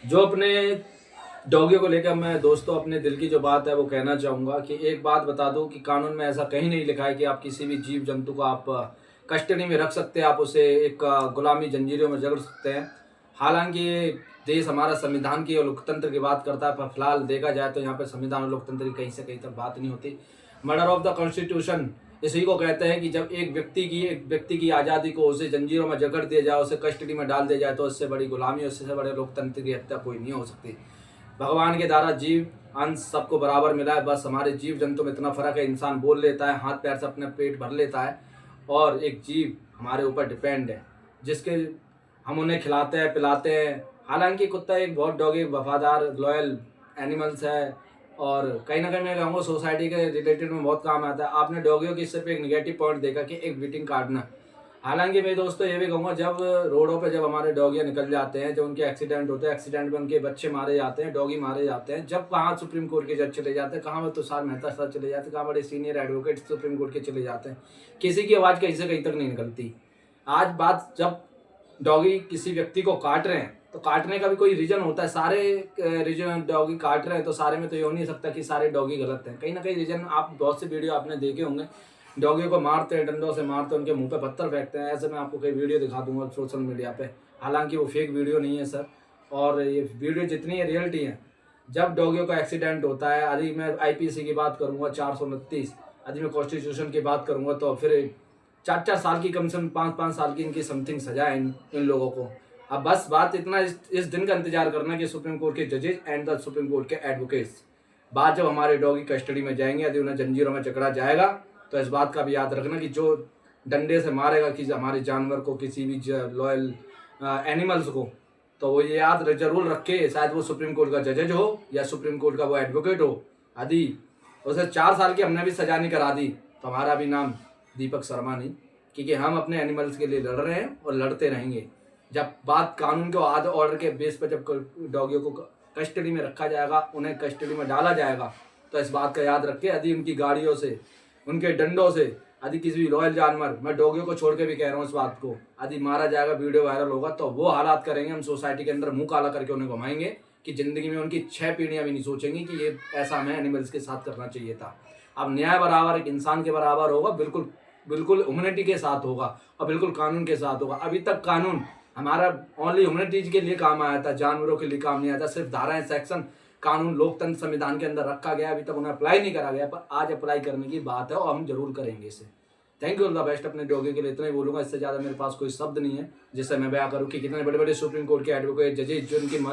जो अपने डॉगी को लेकर मैं दोस्तों अपने दिल की जो बात है वो कहना चाहूँगा कि एक बात बता दूँ कि कानून में ऐसा कहीं नहीं लिखा है कि आप किसी भी जीव जंतु को आप कस्टडी में रख सकते हैं, आप उसे एक गुलामी जंजीरों में जकड़ सकते हैं। हालांकि ये देश हमारा संविधान की और लोकतंत्र की बात करता है, पर फिलहाल देखा जाए तो यहाँ पे संविधान और लोकतंत्र की कहीं से कहीं तक बात नहीं होती। मर्डर ऑफ द कॉन्स्टिट्यूशन इसी को कहते हैं कि जब एक व्यक्ति की आज़ादी को उसे जंजीरों में जकड़ दिया जाए, उसे कस्टडी में डाल दिया जाए, तो उससे बड़ी गुलामी, उससे बड़े लोकतंत्र की हत्या कोई नहीं हो सकती। भगवान के द्वारा जीव अंश सबको बराबर मिला है, बस हमारे जीव जंतु में इतना फर्क है, इंसान बोल लेता है, हाथ पैर से अपने पेट भर लेता है, और एक जीव हमारे ऊपर डिपेंड है जिसके हम उन्हें खिलाते हैं पिलाते हैं। हालांकि कुत्ता एक बहुत डॉगी वफादार लॉयल एनिमल्स है, और कहीं ना कहीं मैं कहूँगा सोसाइटी के रिलेटेड में बहुत काम आता है। आपने डॉगियों की सिर्फ एक निगेटिव पॉइंट देखा कि एक ग्रीटिंग काटना। हालांकि मैं दोस्तों ये भी कहूँगा, जब रोडों पे जब हमारे डॉगियाँ निकल जाते हैं, जो उनके एक्सीडेंट होते हैं, एक्सीडेंट में उनके बच्चे मारे जाते हैं, डॉगी मारे जाते हैं, जब कहाँ सुप्रीम कोर्ट के जज चले जाते हैं, कहाँ वो तुषार मेहता सर चले जाते हैं, कहाँ बड़े सीनियर एडवोकेट सुप्रीम कोर्ट के चले जाते हैं, किसी की आवाज़ कहीं से कहीं तक नहीं निकलती। आज बात जब डॉगी किसी व्यक्ति को काट रहे हैं तो काटने का भी कोई रीजन होता है। सारे रीजन डॉगी काट रहे हैं तो सारे में तो ये हो नहीं सकता कि सारे डॉगी गलत हैं। कहीं ना कहीं रीजन, आप बहुत से वीडियो आपने देखे होंगे, डॉगी को मारते हैं, डंडों से मारते हैं, उनके मुंह पे पत्थर फेंकते हैं। ऐसे मैं आपको कई वीडियो दिखा दूंगा सोशल मीडिया पे। हालांकि वो फेक वीडियो नहीं है सर, और ये वीडियो जितनी है रियलिटी है। जब डॉगियों का एक्सीडेंट होता है, यदि मैं आईपीसी की बात करूंगा 429, यदि मैं कॉन्स्टिट्यूशन की बात करूंगा तो फिर 4-4 साल की, कम से कम 5-5 साल की इनकी समथिंग सजा है इन लोगों को। अब बस बात इतना इस दिन का इंतजार करना कि सुप्रीम कोर्ट के जजेज एंड द सुप्रीम कोर्ट के एडवोकेट्स बात जब हमारे डॉगी कस्टडी में जाएंगे, यदि उन्हें जंजीरों में जकड़ा जाएगा, तो इस बात का भी याद रखना कि जो डंडे से मारेगा किसी हमारे जानवर को, किसी भी लॉयल एनिमल्स को, तो वो ये याद जरूर रखे, शायद वो सुप्रीम कोर्ट का जजेज हो या सुप्रीम कोर्ट का वो एडवोकेट हो, यदि उसे 4 साल की हमने भी सजा नहीं करा दी तो हमारा भी नाम दीपक शर्मा नहीं, क्योंकि हम अपने एनिमल्स के लिए लड़ रहे हैं और लड़ते रहेंगे। जब बात कानून के ऑर्डर के बेस पर जब डॉगियों को कस्टडी में रखा जाएगा, उन्हें कस्टडी में डाला जाएगा, तो इस बात का याद रखें, यदि उनकी गाड़ियों से, उनके डंडों से, यदि किसी भी रॉयल जानवर, मैं डॉगियों को छोड़ के भी कह रहा हूँ इस बात को, यदि मारा जाएगा, वीडियो वायरल होगा, तो वो हालात करेंगे हम सोसाइटी के अंदर, मुंह काला करके उन्हें घुमाएंगे कि जिंदगी में उनकी 6 पीढ़ियां भी नहीं सोचेंगी कि ये ऐसा हमें एनिमल्स के साथ करना चाहिए था। अब न्याय बराबर एक इंसान के बराबर होगा, बिल्कुल बिल्कुल ह्यूमैनिटी के साथ होगा और बिल्कुल कानून के साथ होगा। अभी तक कानून हमारा ओनली ह्यूमैनिटीज के लिए काम आया था, जानवरों के लिए काम नहीं आया था। सिर्फ धाराएं, सेक्शन, कानून लोकतंत्र संविधान के अंदर रखा गया, अभी तक उन्हें अप्लाई नहीं करा गया, पर आज अप्लाई करने की बात है और हम जरूर करेंगे इसे। Thank you, all the best. अपने डॉगी के लिए इतना ही बोलूंगा, इससे ज़्यादा मेरे पास कोई शब्द नहीं है जिससे मैं बयां करूँ कि कितने बड़े बड़े सुप्रीम कोर्ट के एडवोकेट, जजेज, जो उनकी